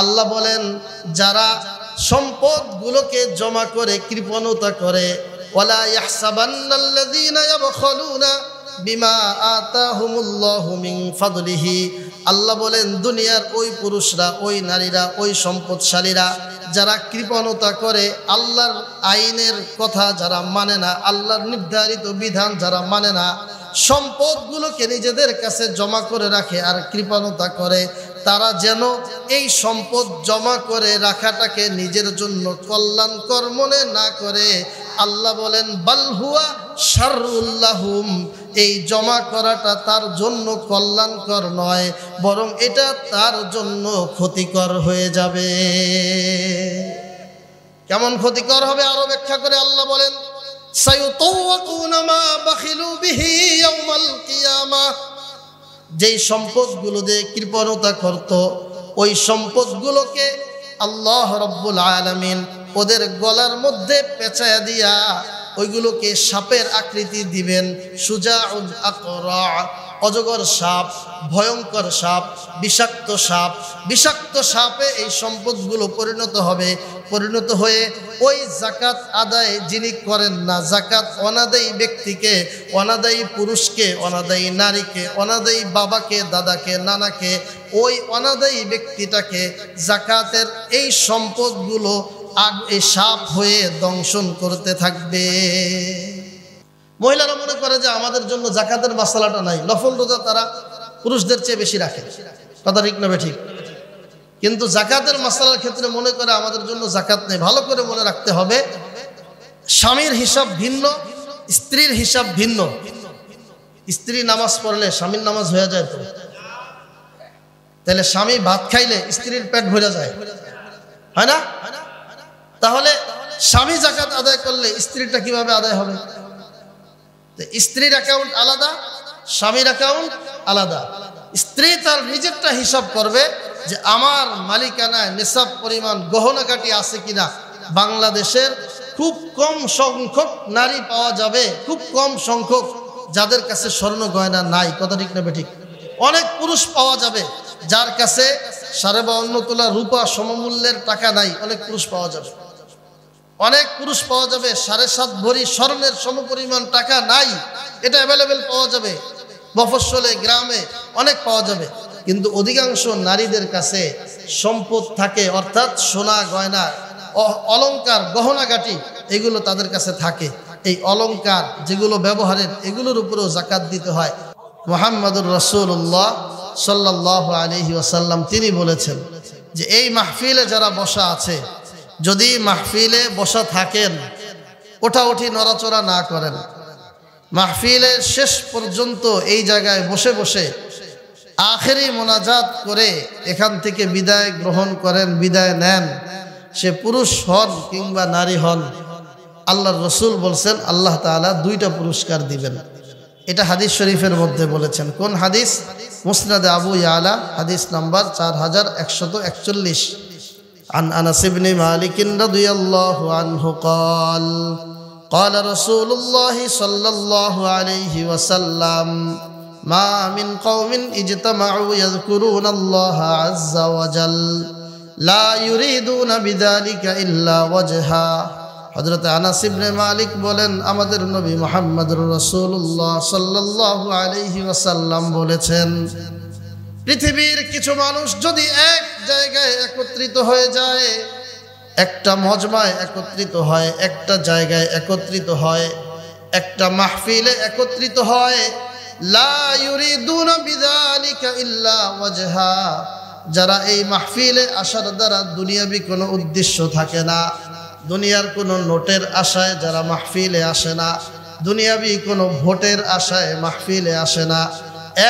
আল্লাহ বলেন যারা সম্পদগুলোকে জমা করে কৃপণতা করে, ওয়ালা ইয়াহসাবান্নাল্লাযীনা ইয়াবখালুনা বিমা আতাহুমুল্লাহু মিন ফাদলিহি, আল্লাহ বলেন দুনিয়ার ওই পুরুষরা, ওই নারীরা, ওই সম্পদশালীরা যারা কৃপণতা করে, আল্লাহর আইনের কথা যারা মানে না, আল্লাহর নির্ধারিত বিধান যারা মানে না, সম্পদগুলোকে নিজেদের কাছে জমা করে রাখে আর কৃপণতা করে, তারা যেন এই সম্পদ জমা করে রাখাটাকে নিজের জন্য কল্যাণকর মনে না করে, আল্লাহ বলেন বাল হুয়া শাররুল লাহুম, এই জমা করাটা তার জন্য কল্যাণকর নয়, বরং এটা তার জন্য ক্ষতিকর হয়ে যাবে। কেমন ক্ষতিকর হবে আরো ব্যাখ্যা করে আল্লাহ বলেন সায়ুতাওয়াকুনা মা বাখিলু বিহি ইয়াউমাল কিয়ামাহ, যেই সম্পদগুলো দিয়ে কৃপণতা করত ওই সম্পদগুলোকে আল্লাহ রাব্বুল আলামিন ওদের গলার মধ্যে পেঁচায়া দিয়া ওইগুলোকে সাপের আকৃতি দিবেন, সুজাউল আকরা, অজগর সাপ, ভয়ঙ্কর সাপ, বিষাক্ত সাপ, বিষাক্ত সাপে এই সম্পদগুলো পরিণত হয়ে ওই জাকাত আদায় যিনি করেন না, জাকাত অনাদায়ী ব্যক্তিকে, অনাদায়ী পুরুষকে, অনাদায়ী নারীকে, অনাদায়ী বাবাকে, দাদাকে, নানাকে, ওই অনাদায়ী ব্যক্তিটাকে জাকাতের এই সম্পদগুলো এই সাপ হয়ে দংশন করতে থাকবে। মহিলারা মনে করে যে আমাদের জন্য জাকাতের মাসালাটা নাই, নফল রোজা তারা পুরুষদের চেয়ে বেশি রাখে, কথা ঠিক না ঠিক? কিন্তু জাকাতের মাসালার ক্ষেত্রে মনে করে আমাদের জন্য জাকাত নেই। ভালো করে মনে রাখতে হবে, স্বামীর হিসাব ভিন্ন, স্ত্রীর হিসাব ভিন্ন। স্ত্রী নামাজ পড়লে স্বামীর নামাজ হয়ে যায় তো, তাহলে স্বামী ভাত খাইলে স্ত্রীর পেট ভরে যায়, হয় না? তাহলে স্বামী জাকাত আদায় করলে স্ত্রীটা কিভাবে আদায় হবে? স্ত্রীর অ্যাকাউন্ট আলাদা, স্বামীর অ্যাকাউন্ট আলাদা। স্ত্রী তার নিজেরটা হিসাব করবে যে আমার মালিকানায় নেশাব পরিমাণ গহনাগাটি আছে কিনা। বাংলাদেশের খুব কম সংখ্যক নারী পাওয়া যাবে, খুব কম সংখ্যক যাদের কাছে স্বর্ণ গয়না নাই, কথা ঠিক না বেঠিক? অনেক পুরুষ পাওয়া যাবে যার কাছে 52.5 তোলা রূপা সমমূল্যের টাকা নাই, অনেক পুরুষ পাওয়া যাবে। অনেক পুরুষ পাওয়া যাবে 7.5 ভরি স্বর্ণের সমপরিমাণ টাকা নাই, এটা অ্যাভেলেবেল পাওয়া যাবে মফস্বলে, গ্রামে অনেক পাওয়া যাবে। কিন্তু অধিকাংশ নারীদের কাছে সম্পদ থাকে, অর্থাৎ সোনা গয়না, অলংকার, গহনাগাটি, এগুলো তাদের কাছে থাকে। এই অলংকার যেগুলো ব্যবহারের, এগুলোর উপরেও জাকাত দিতে হয়। মুহাম্মদুর রাসূলুল্লাহ সাল্লাল্লাহু আলাইহি ওয়াসাল্লাম তিনি বলেছেন যে এই মাহফিলে যারা বসা আছে, যদি মাহফিলে বসা থাকেন, ওঠাউঠি নড়াচড়া না করেন, মাহফিলের শেষ পর্যন্ত এই জায়গায় বসে বসে আখেরি মোনাজাত করে এখান থেকে বিদায় গ্রহণ করেন, বিদায় নেন, সে পুরুষ হন কিংবা নারী হন, আল্লাহর রসুল বলছেন আল্লাহ তাআলা 2টা পুরস্কার দিবেন। এটা হাদিস শরীফের মধ্যে বলেছেন। কোন হাদিস? মুসনাদে আবু ইয়ালা, হাদিস নাম্বার 4141। عن أنس بن مالك رضي الله عنه قال قال رسول الله صلى الله عليه وسلم ما من قوم اجتمعوا يذكرون الله عز وجل لا يريدون بذلك إلا وجها। হযরত আনাস ইবনে মালিক বলেন, আমাদের নবী মুহাম্মদুর রাসূলুল্লাহ সাল্লাল্লাহু আলাইহি ওয়াসাল্লাম বলেছেন, পৃথিবীর কিছু মানুষ যদি এক জায়গায় একত্রিত হয়ে যায়, একটা মজমায় একত্রিত হয়, একটা জায়গায় একত্রিত হয়, একটা মাহফিলে একত্রিত হয়, লা ইউরিদুনা বিযালিকা ইল্লা ওয়াজহা, যারা এই মাহফিলে আসার দ্বারা দুনিয়াবি কোনো উদ্দেশ্য থাকে না, দুনিয়ার কোনো নোটের আশায় যারা মাহফিলে আসে না, দুনিয়াবি কোনো ভোটের আশায় মাহফিলে আসে না,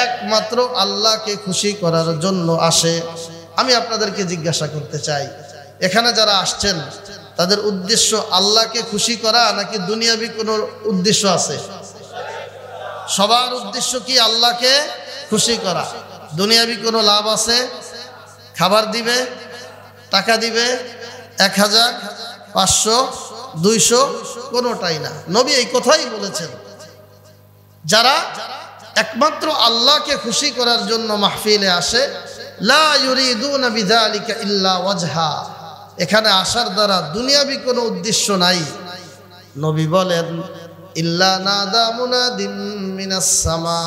একমাত্র আল্লাহকে খুশি করার জন্য আসে। আমি আপনাদেরকে জিজ্ঞাসা করতে চাই, এখানে যারা আসছেন তাদের উদ্দেশ্য আল্লাহকে খুশি করা নাকি দুনিয়াবি কোনো উদ্দেশ্য আছে? সবার উদ্দেশ্য কি আল্লাহকে খুশি করা। দুনিয়াবি কোনো লাভ আছে? খাবার দিবে, টাকা দিবে, 1000, 500, 200, কোনোটাই না। নবী এই কথাই বলেছেন, যারা একমাত্র আল্লাহকে খুশি করার জন্য মাহফিলে আসে লা ইউরিদুনা বিযালিকা ইল্লা ওয়াজহা, এখানে আসার দ্বারা দুনিয়াবি কোনো উদ্দেশ্য নাই। নবী বলেন ইল্লা নাদা মুনাদিম মিনাস সামা,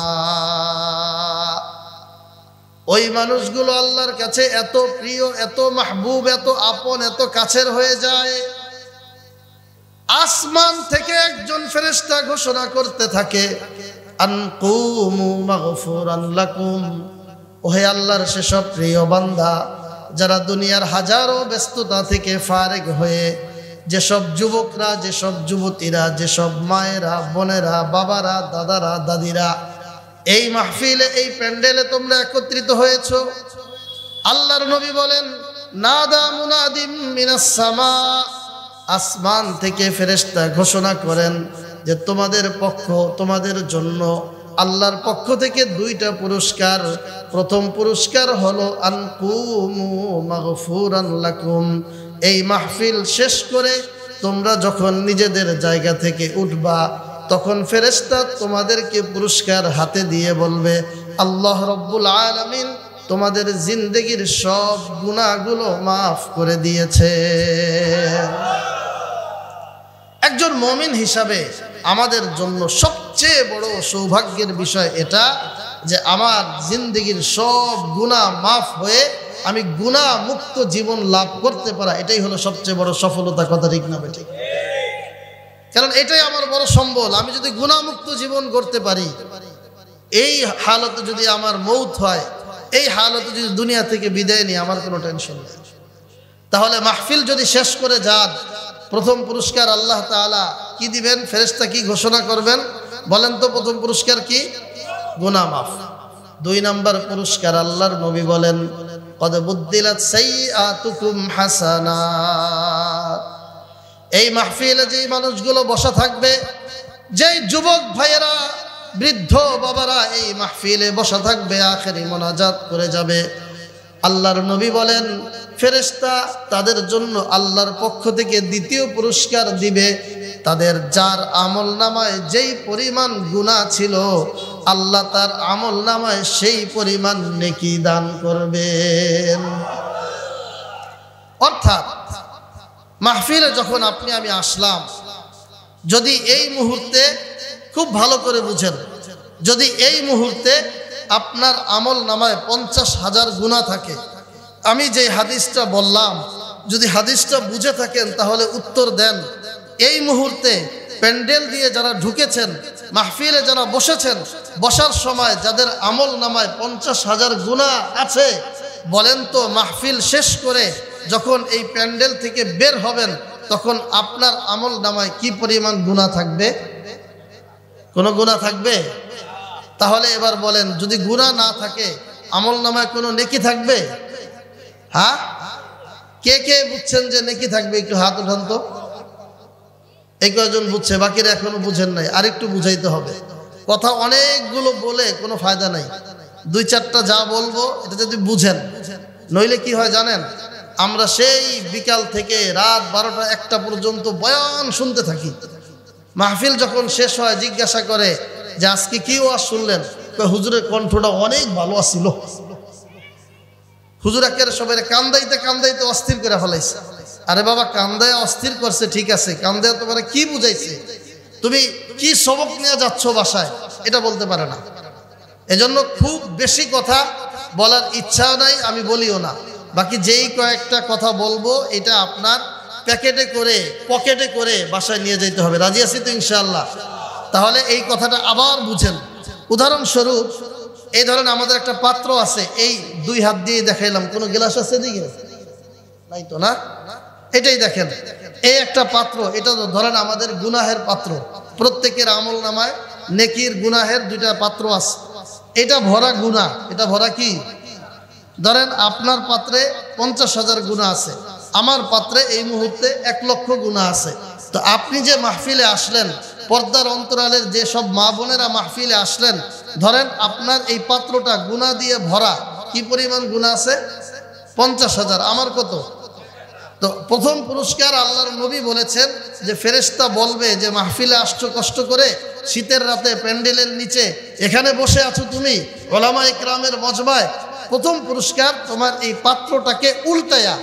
ওই মানুষগুলো আল্লাহর কাছে এত প্রিয়, এত মাহবুব, এত আপন, এত কাছের হয়ে যায়, আসমান থেকে একজন ফেরেশতা ঘোষণা করতে থাকে আনকুমু মাগফুরান লাকুম, ওহে আল্লাহর সেসব প্রিয় বান্দা যারা দুনিয়ার হাজারো ব্যস্ততা থেকে ফারেগ হয়ে, যেসব যুবকরা, যেসব যুবতীরা, যেসব মায়েরা, বোনেরা, বাবারা, দাদারা, দাদিরা এই মাহফিলে, এই প্যান্ডেলে তোমরা একত্রিত হয়েছ, আল্লাহর নবী বলেন নাদা মুনাদিম মিনাস সামা, আসমান থেকে ফেরেশতা ঘোষণা করেন যে তোমাদের পক্ষ, তোমাদের জন্য আল্লাহর পক্ষ থেকে দুইটা পুরস্কার। প্রথম পুরস্কার হলো আনকুমু মাগফুরান লাকুম, এই মাহফিল শেষ করে তোমরা যখন নিজেদের জায়গা থেকে উঠবা তখন ফেরেশতা তোমাদেরকে পুরস্কার হাতে দিয়ে বলবে আল্লাহ রব্বুল আলামিন তোমাদের জিন্দেগির সব গুনাহগুলো মাফ করে দিয়েছে। একজন মুমিন হিসাবে আমাদের জন্য সবচেয়ে বড় সৌভাগ্যের বিষয় এটা যে আমার জিন্দেগির সব গুনাহ মাফ হয়ে আমি গুনাহ মুক্ত জীবন লাভ করতে পারা, এটাই হলো সবচেয়ে বড় সফলতা। কথা ঠিক না বেঠিক? কারণ এটাই আমার বড় সম্বল। আমি যদি গুনাহ মুক্ত জীবন করতে পারি, এই হালতে যদি আমার মৌত হয়, এই হালতে যদি দুনিয়া থেকে বিদায় নিই, আমার কোনো টেনশন নেই। তাহলে মাহফিল যদি শেষ করে যান, প্রথম পুরস্কার আল্লাহ তাআলা কি দিবেন? ফেরেশতা কি ঘোষণা করবেন বলেন তো? প্রথম পুরস্কার কি? গুনাহ মাফ। 2 নম্বর পুরস্কার আল্লাহর নবী বলেন কদ বুদ্দিলাত সাইয়্যাতুকুম হাসানাত। এই মাহফিলে যেই মানুষগুলো বসা থাকবে, যেই যুবক ভাইয়েরা, বৃদ্ধ বাবারা এই মাহফিলে বসা থাকবে, আখেরি মোনাজাত করে যাবে, আল্লাহর নবী বলেন ফেরেশতা তাদের জন্য আল্লাহর পক্ষ থেকে দ্বিতীয় পুরস্কার দিবে। তাদের যার আমল নামায় যেই পরিমাণ গুনাহ ছিল, আল্লাহ তার আমল নামায় সেই পরিমাণ নেকি দান করবেন। অর্থাৎ মাহফিলে যখন আপনি আমি আসলাম, যদি এই মুহূর্তে খুব ভালো করে বুঝেন, যদি এই মুহূর্তে আপনার আমল নামায় 50,000 গুনাহ থাকে, আমি যে হাদিসটা বললাম যদি হাদিসটা বুঝে থাকেন তাহলে উত্তর দেন। এই মুহূর্তে প্যান্ডেল দিয়ে যারা ঢুকেছেন, মাহফিলে যারা বসেছেন, বসার সময় যাদের আমল নামায় 50,000 গুনাহ আছে, বলেন তো মাহফিল শেষ করে যখন এই প্যান্ডেল থেকে বের হবেন তখন আপনার আমল নামায় কি পরিমাণ গুনাহ থাকবে? কোনো গুনাহ থাকবে? তাহলে এবার বলেন যদি গুনাহ না থাকে আমল নামায় কোনো নেকি থাকবে? হ্যাঁ, কে কে বুঝছেন যে নেকি থাকবে? একটু হাত উঠান তো। এই কয়েকজন বুঝছে, বাকিরা এখনো বুঝেন নাই, আরেকটু বুঝাইতে হবে। কথা অনেকগুলো বলে কোনো ফায়দা নাই, 2-4টা যা বলবো এটা যদি বুঝেন, নইলে কি হয় জানেন, আমরা সেই বিকাল থেকে রাত 12টা 1টা পর্যন্ত বয়ান শুনতে থাকি। মাহফিল যখন শেষ হয় জিজ্ঞাসা করে যে আজকে কি ওয়াজ শুনলেন? হুজুরের কণ্ঠটা অনেক ভালো আছিল। হুজুর একের সবাই কান্দাইতে কান্দাইতে অস্থির করে ফেলাইছে। আরে বাবা, কান্দায় অস্থির করছে ঠিক আছে, কান্দায় তোমার কি বুঝাইছে? তুমি কি সবক নিয়ে যাচ্ছ বাসায়, এটা বলতে পারে না। এজন্য খুব বেশি কথা বলার ইচ্ছা নাই, আমি বলিও না। বাকি যেই কয়েকটা কথা বলবো এটা আপনার প্যাকেটে করে, পকেটে করে বাসায় নিয়ে যেতে হবে। রাজি আছি তো ইনশাআল্লাহ? তাহলে এই কথাটা আবার বুঝেন। উদাহরণস্বরূপ এই ধরেন আমাদের একটা পাত্র আছে, এই 2 হাত দিয়ে দেখাইলাম, কোনো গ্লাস আছে দিকে নাই তো না? এটাই দেখেন, এই একটা পাত্র, এটা তো ধরেন আমাদের গুনাহের পাত্র। প্রত্যেকের আমল নামায় নেকির গুনাহের 2টা পাত্র আছে। এটা ভরা গুনাহ, এটা ভরা কি? ধরেন আপনার পাত্রে 50,000 গুনাহ আছে, আমার পাত্রে এই মুহূর্তে 1 লক্ষ গুনাহ আছে। তো আপনি যে মাহফিলে আসলেন, পর্দার অন্তরালের যে সব মা বোনেরা মাহফিলে আসলেন, ধরেন আপনার এই পাত্রটা গুনাহ দিয়ে ভরা। কি পরিমাণ গুনাহ আছে? 50,000। আমার কত? তো প্রথম পুরস্কার আল্লাহর নবী বলেছেন যে ফেরেশতা বলবে যে মাহফিলে আসছো কষ্ট করে, শীতের রাতে প্যান্ডেলের নিচে, এখানে বসে আছো তুমি ওলামা ইকরামের মজমায়, প্রথম পুরস্কার, তোমার এই পাত্রটাকে উল্টায়া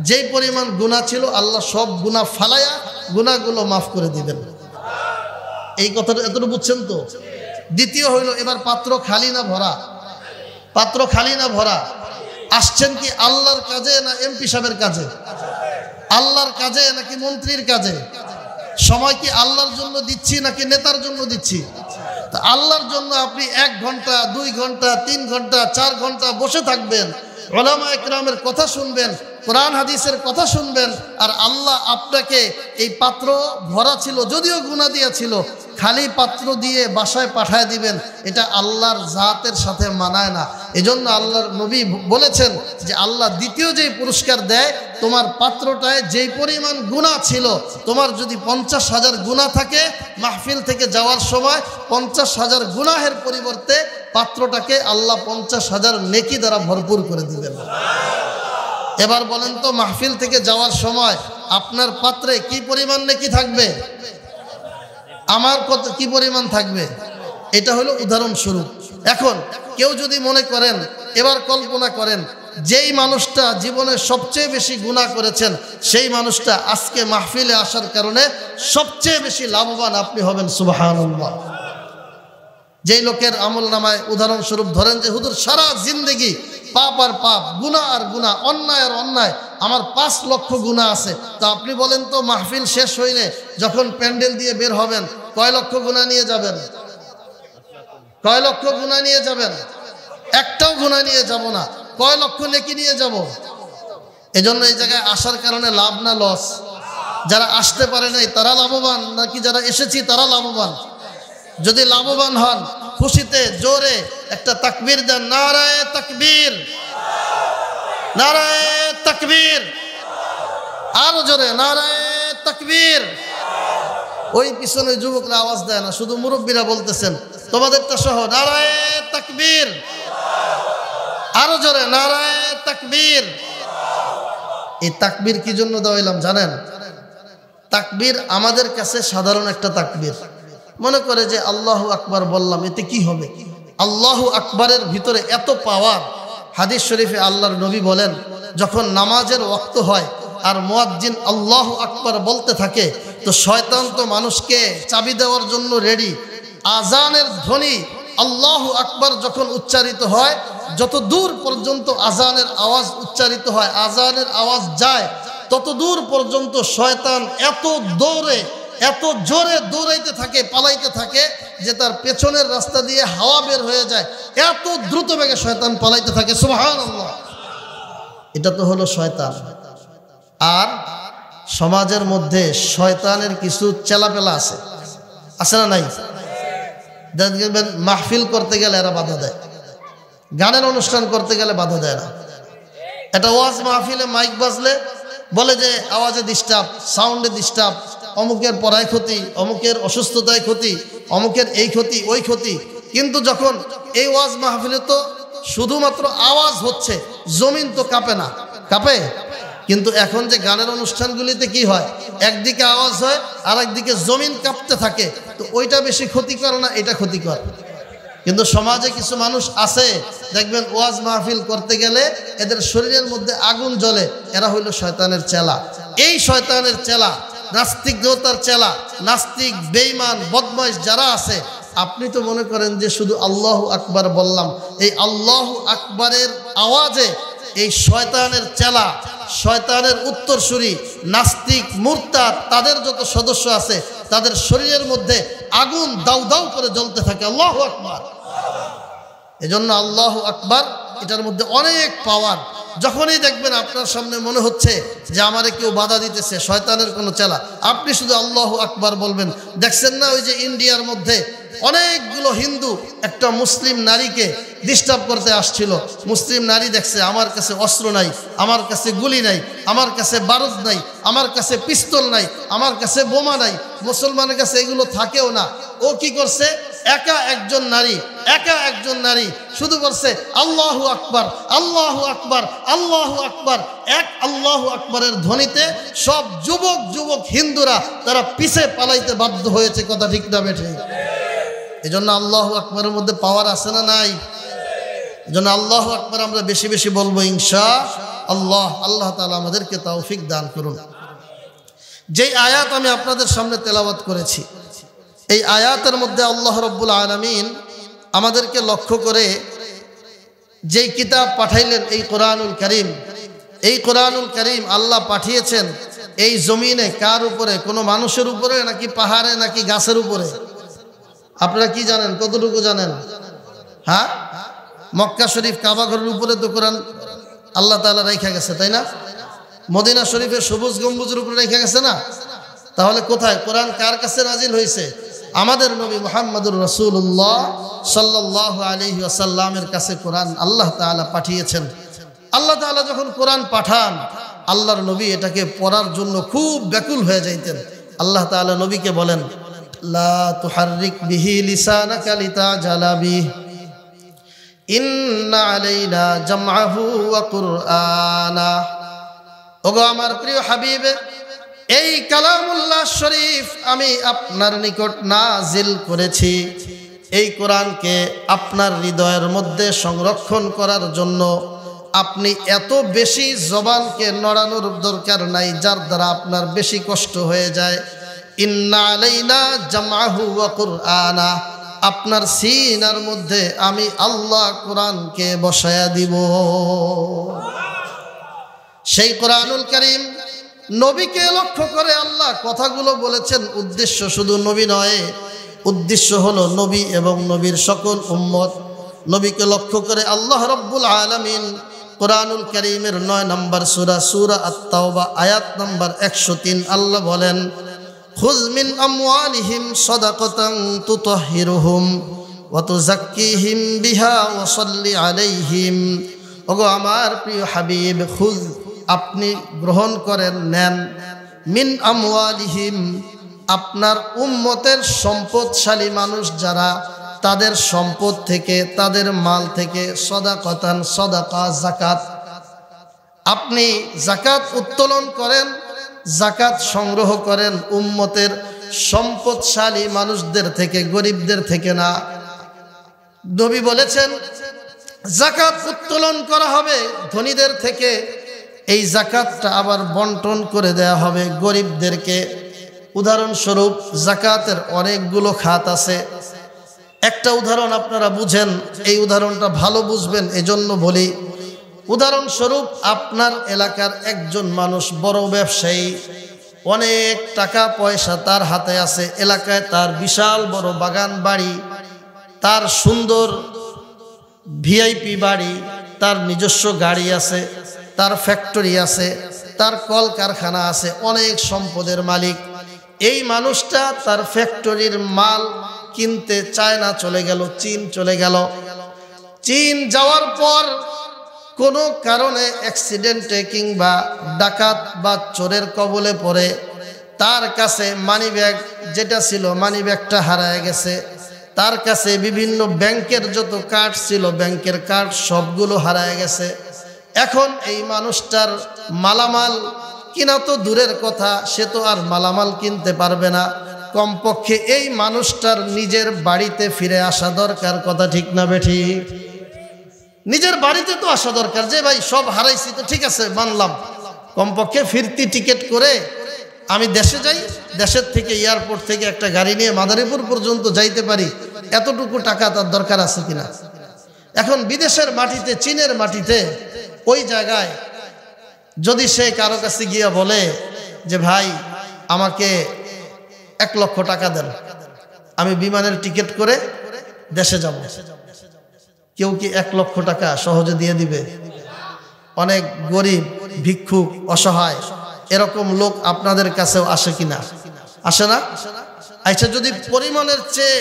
যেই পরিমাণ গুনাহ ছিল আল্লাহ সব গুনাহ ফালায়া গুনাহগুলো মাফ করে দিবেন। এই কথাটা এতটুকু বুঝছেন তো? দ্বিতীয় হইল, এবার পাত্র খালি না ভরা? পাত্র খালি না ভরা? আসছেন কি আল্লাহর কাজে না এমপি সাহেবের কাজে? আল্লাহর কাজে নাকি মন্ত্রীর কাজে? সময় কি আল্লাহর জন্য দিচ্ছি নাকি নেতার জন্য দিচ্ছি? তা আল্লাহর জন্য আপনি 1 ঘন্টা 2 ঘন্টা 3 ঘন্টা 4 ঘন্টা বসে থাকবেন, উলামা ইকরামের কথা শুনবেন, কোরআন হাদিসের কথা শুনবেন, আর আল্লাহ আপনাকে এই পাত্র ভরা ছিল, যদিও গুনাহ দিয়া ছিল, খালি পাত্র দিয়ে বাসায় পাঠায় দিবেন, এটা আল্লাহর জাতের সাথে মানায় না। এজন্য আল্লাহর নবী বলেছেন যে আল্লাহ দ্বিতীয় যেই পুরস্কার দেয়, তোমার পাত্রটায় যেই পরিমাণ গুনাহ ছিল, তোমার যদি 50,000 গুনাহ থাকে, মাহফিল থেকে যাওয়ার সময় 50,000 গুনাহের পরিবর্তে পাত্রটাকে আল্লাহ 50,000 নেকি দ্বারা ভরপুর করে দিবেন। এবার বলেন তো, মাহফিল থেকে যাওয়ার সময় আপনার পাত্রে কি পরিমাণ নেকি থাকবে? আমার কত কি পরিমাণ থাকবে? এটা হলো উদাহরণস্বরূপ। এখন কেউ যদি মনে করেন, এবার কল্পনা করেন, যেই মানুষটা জীবনে সবচেয়ে বেশি গুনাহ করেছেন, সেই মানুষটা আজকে মাহফিলে আসার কারণে সবচেয়ে বেশি লাভবান আপনি হবেন। সুবহানাল্লাহ। যেই লোকের আমল নামায় উদাহরণস্বরূপ ধরেন যে হুজুর সারা জিন্দেগি পাপ আর পাপ, গুনাহ আর গুনাহ, অন্যায় আর অন্যায়, আমার 5 লক্ষ গুনাহ আছে, তা আপনি বলেন তো মাহফিল শেষ হইলে যখন প্যান্ডেল দিয়ে বের হবেন কয় লক্ষ গুনাহ নিয়ে যাবেন? কয় লক্ষ গুনাহ নিয়ে যাবেন? একটাও গুনাহ নিয়ে যাব না। কয় লক্ষ নেকি নিয়ে যাব? এজন্য এই জায়গায় আসার কারণে লাভ না লস? যারা আসতে পারে নাই তারা লাভবান নাকি যারা এসেছি তারা লাভবান? যদি লাভবান হন, খুশিতে জোরে একটা তাকবীর দেন, নারায়ে তাকবীর, নারায়ে তাকবীর, আরো জোরে নারায়ে তাকবীর। ওই পিছনে যুবকরা আওয়াজ দেয় না, শুধু মুরব্বীরা বলতেছেন, তোমাদেরটা সহ নারায়ে তাকবীর, আরো জোরে নারায়ে তাকবীর। এই তাকবীর কি জন্য দেওয়াইলাম জানেন? তাকবীর আমাদের কাছে সাধারণ একটা তাকবীর। মনে করে যে আল্লাহু আকবার বললাম, এতে কি হবে? আল্লাহু আকবারের ভিতরে এত পাওয়ার। হাদিস শরীফে আল্লাহর নবী বলেন, যখন নামাজের ওয়াক্ত হয় আর মুয়াজ্জিন আল্লাহু আকবার বলতে থাকে, তো শয়তান তো মানুষকে চাবি দেওয়ার জন্য রেডি। আজানের ধ্বনি আল্লাহু আকবার যখন উচ্চারিত হয়, যত দূর পর্যন্ত আজানের আওয়াজ উচ্চারিত হয়, আজানের আওয়াজ যায়, তত দূর পর্যন্ত শয়তান এত দৌড়ে, এত জোরে দৌড়াইতে থাকে, পালাইতে থাকে যে তার পেছনের রাস্তা দিয়ে হাওয়া বের হয়ে যায়। এত দ্রুত বেগে শয়তান পালাইতে থাকে। সুবহানাল্লাহ। এটা তো হলো শয়তান। আর সমাজের মধ্যে শয়তানের কিছু চেলাপেলা আছে, আছে না নাই? দেখবেন মাহফিল করতে গেলে এরা বাধা দেয়, গানের অনুষ্ঠান করতে গেলে বাধা দেয় না। এটা ওয়াজ মাহফিলে মাইক বাজলে বলে যে আওয়াজে ডিস্টার্ব, সাউন্ডে ডিস্টার্ব, অমুকের পড়ায় ক্ষতি, অমুকের অসুস্থতায় ক্ষতি, অমুকের এই ক্ষতি ওই ক্ষতি। কিন্তু যখন এই ওয়াজ মাহফিলে তো শুধুমাত্র আওয়াজ হচ্ছে, জমিন তো কাঁপে না, কাঁপে? কিন্তু এখন যে গানের অনুষ্ঠানগুলিতে কি হয়, একদিকে আওয়াজ হয় আর একদিকে জমিন কাঁপতে থাকে, তো ওইটা বেশি ক্ষতিকর না, এটা ক্ষতিকর। কিন্তু সমাজে কিছু মানুষ আছে, দেখবেন ওয়াজ মাহফিল করতে গেলে এদের শরীরের মধ্যে আগুন জ্বলে, এরা হইল শয়তানের চেলা। এই শয়তানের চেলা, নাস্তিক দেবতার চেলা, নাস্তিক বেঈমান বদমাইশ যারা আছে, আপনি তো মনে করেন যে শুধু আল্লাহু আকবার বললাম, এই আল্লাহু আকবারের আওয়াজে এই শয়তানের চেলা, শয়তানের উত্তরসূরি, নাস্তিক, মুরতাদ, তাদের যত সদস্য আছে তাদের শরীরের মধ্যে আগুন দাউ দাউ করে জ্বলতে থাকে। আল্লাহু আকবার। এজন্য আল্লাহু আকবার, এটার মধ্যে অনেক পাওয়ার। যখনই দেখবেন আপনার সামনে মনে হচ্ছে যে আমারে কেউ বাধা দিতেছে, শয়তানের কোনো চেলা, আপনি শুধু আল্লাহু আকবার বলবেন। দেখছেন না ওই যে ইন্ডিয়ার মধ্যে অনেকগুলো হিন্দু একটা মুসলিম নারীকে ডিস্টার্ব করতে আসছিল। মুসলিম নারী দেখছে আমার কাছে অস্ত্র নাই, আমার কাছে গুলি নাই, আমার কাছে বারুদ নাই, আমার কাছে পিস্তল নাই, আমার কাছে বোমা নাই, মুসলমানের কাছে এগুলো থাকেও না। ও কি করছে, একা একজন নারী শুধু করছে আল্লাহু আকবার, আল্লাহু আকবার, আল্লাহু আকবার। এক আল্লাহু আকবারের ধ্বনিতে সব যুবক হিন্দুরা তারা পিছে পালাইতে বাধ্য হয়েছে। কথা ঠিক না বেঠে? এই জন্য আল্লাহু আকবারের মধ্যে পাওয়ার আছে না নাই? এজন্য আল্লাহু আকবার আমরা বেশি বেশি বলবো ইনশাআল্লাহ। আল্লাহ তাআলা আমাদেরকে তৌফিক দান করুন। যেই আয়াত আমি আপনাদের সামনে তেলাওয়াত করেছি, এই আয়াতের মধ্যে আল্লাহ রাব্বুল আলামিন আমাদেরকে লক্ষ্য করে যেই কিতাব পাঠাইলেন, এই কোরআনুল কারীম, এই কোরআনুল কারীম আল্লাহ পাঠিয়েছেন এই জমিনে কার উপরে? কোনো মানুষের উপরে নাকি পাহাড়ে নাকি গাছের উপরে? আপনারা কি জানেন? কতটুকু জানেন? হ্যাঁ, মক্কা শরীফ কাবা ঘরের উপরে তো কোরআন আল্লাহ তাআলা রাইখা গেছে, তাই না? মদিনা শরীফের সবুজ গম্বুজের উপরে রাইখা গেছে না? তাহলে কোথায় কোরআন কার কাছে নাজিল হয়েছে? আমাদের নবী মুহাম্মদুর রাসূলুল্লাহ সাল্লাল্লাহু আলাইহি ওয়াসাল্লামের কাছে কোরআন আল্লাহ তাআলা পাঠিয়েছেন। আল্লাহ তাআলা যখন কোরআন পাঠান, আল্লাহর নবী এটাকে পড়ার জন্য খুব ব্যাকুল হয়ে যাইতেন। আল্লাহ তাআলা নবীকে বলেন, লা তুহাররিক বিহি লিসানাকা লিতাজালা বিহি ইন্না আলাইনা জামআহু ওয়া কুরআনা। ওগো আমার প্রিয় হাবিব, এই কালামুল্লাহ শরীফ আমি আপনার নিকট নাজিল করেছি। এই কোরআনকে আপনার হৃদয়ের মধ্যে সংরক্ষণ করার জন্য আপনি এত বেশি জবানকে নড়ানোর দরকার নাই যার দ্বারা আপনার বেশি কষ্ট হয়ে যায়। ইন্না আলাইনা জামআহু ওয়া কুরআনা, আপনার সিনার মধ্যে আমি আল্লাহ কোরআনকে বসায়া দিব। সেই কোরআনুল কারীম নবীকে লক্ষ্য করে আল্লাহ কথাগুলো বলেছেন। উদ্দেশ্য শুধু নবী নয়, উদ্দেশ্য হলো নবী এবং নবীর সকল উম্মত। নবীকে লক্ষ্য করে আল্লাহ রাব্বুল আলামিন কোরআনুল কারীমের 9 নম্বর সূরা, সূরা আত-তাওবা আয়াত নম্বর 103 আল্লাহ বলেন, খুয মিন আমওয়ালিহিম সাদাকাতান তুতাহহিরুহুম ওয়া তুযাক্কিহিম বিহা ওয়া সাল্লি আলাইহিম। ওগো আমার প্রিয় হাবিব, খুয আপনি গ্রহণ করেন, নেন, মিন আমওয়ালিহিম আপনার উম্মতের সম্পদশালী মানুষ যারা, তাদের সম্পদ থেকে, তাদের মাল থেকে, সাদাকাতান সাদাকা যাকাত, আপনি যাকাত উত্তোলন করেন, যাকাত সংগ্রহ করেন উম্মতের সম্পদশালী মানুষদের থেকে, গরিবদের থেকে না। নবী বলেছেন যাকাত উত্তোলন করা হবে ধনীদের থেকে, এই যাকাতটা আবার বন্টন করে দেয়া হবে গরিবদেরকে। উদাহরণস্বরূপ যাকাতের অনেকগুলো খাত আছে। একটা উদাহরণ আপনারা বুঝেন, এই উদাহরণটা ভালো বুঝবেন এজন্য বলি। উদাহরণস্বরূপ আপনার এলাকার একজন মানুষ বড় ব্যবসায়ী, অনেক টাকা পয়সা তার হাতে আছে, এলাকায় তার বিশাল বড় বাগান বাড়ি, তার সুন্দর ভিআইপি বাড়ি, তার নিজস্ব গাড়ি আছে, তার ফ্যাক্টরি আছে, তার কল কারখানা আছে, অনেক সম্পদের মালিক। এই মানুষটা তার ফ্যাক্টরির মাল কিনতে চায়না চলে গেল, চীন চলে গেল। চীন যাওয়ার পর কোনো কারণে অ্যাক্সিডেন্টে কিংবা ডাকাত বা চোরের কবলে পড়ে তার কাছে মানিব্যাগ যেটা ছিল, মানিব্যাগটা হারায় গেছে। তার কাছে বিভিন্ন ব্যাংকের যত কার্ড ছিল, ব্যাংকের কার্ড সবগুলো হারায় গেছে। এখন এই মানুষটার মালামাল কিনা তো দূরের কথা, সে তো আর মালামাল কিনতে পারবে না। কমপক্ষে এই মানুষটার নিজের বাড়িতে ফিরে আসা দরকার, কথা ঠিক না বেঠিক? নিজের বাড়িতে তো আসা দরকার, যে ভাই সব হারাইছি তো ঠিক আছে মানলাম, কমপক্ষে ফিরতি টিকিট করে আমি দেশে যাই, দেশের থেকে এয়ারপোর্ট থেকে একটা গাড়ি নিয়ে মাদারীপুর পর্যন্ত যাইতে পারি, এতটুকু টাকা তার দরকার আছে কিনা? এখন বিদেশের মাটিতে, চীনের মাটিতে, ওই জায়গায় যদি সে কারো কাছে গিয়ে বলে যে ভাই আমাকে 1 লক্ষ টাকা দেন, আমি বিমানের টিকিট করে দেশে যাব, কেউ কি 1 লক্ষ টাকা সহজে দিয়ে দিবে? অনেক গরিব, ভিক্ষুক, অসহায় এরকম লোক আপনাদের কাছেও আসে কিনা? আসে না? আচ্ছা, যদি পরিমাণের চেয়ে,